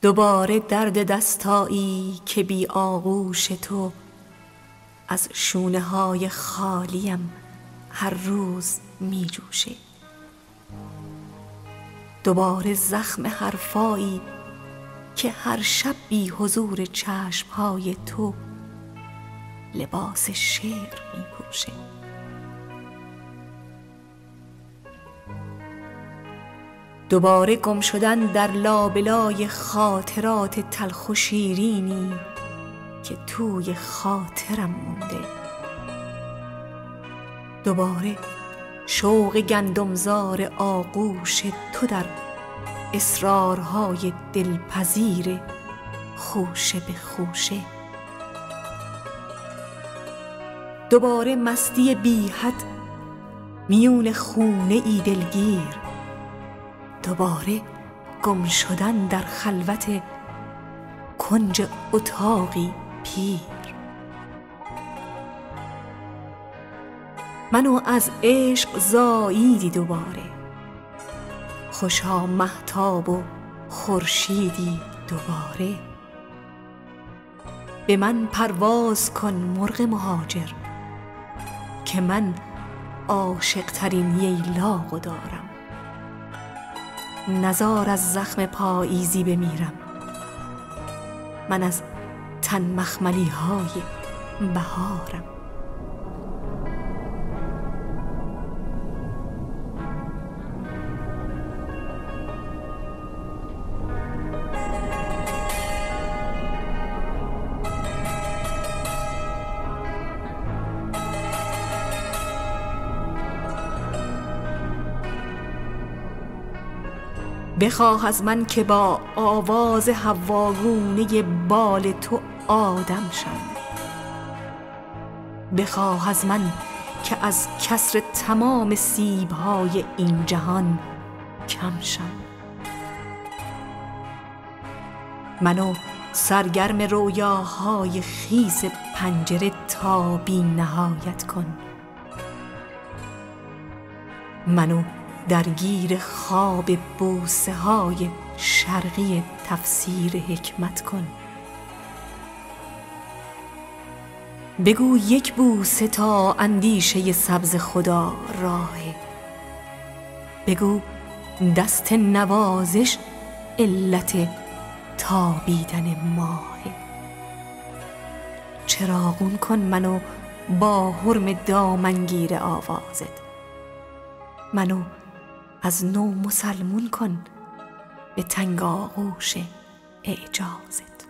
دوباره درد دستایی که بی آغوش تو از شونه های خالیم هر روز می جوشه. دوباره زخم حرفایی که هر شب بی حضور چشمهای تو لباس شعر می پوشه. دوباره گم شدن در لابلای خاطرات تلخ و شیرینی که توی خاطرم مونده. دوباره شوق گندمزار آغوش تو در اصرارهای دلپذیر خوشه به خوشه. دوباره مستی بی حد میون خونه ای دلگیر. دوباره گم شدن در خلوت کنج اتاقی پیر. منو از عشق زاییدی دوباره، خوشا مهتاب و خورشیدی دوباره. به من پرواز کن مرغ مهاجر که من عاشق ترین ییلاقو دارم. نزار از زخم پاییزی بمیرم، من از تن مخملی های بهارم. بخواه از من که با آواز هواگونه بال تو آدم شم. بخواه از من که از کسر تمام سیب‌های این جهان کم شم. منو سرگرم رویاهای خیس پنجره تا بی نهایت کن. منو درگیر خواب بوسه های شرقی تفسیر حکمت کن. بگو یک بوسه تا اندیشه سبز خدا راهه. بگو دست نوازش علت تابیدن ماهه. چراغون کن منو با حرم دامنگیر آوازت. منو از نو مسلمون کن به تنگ آغوش اعجازت.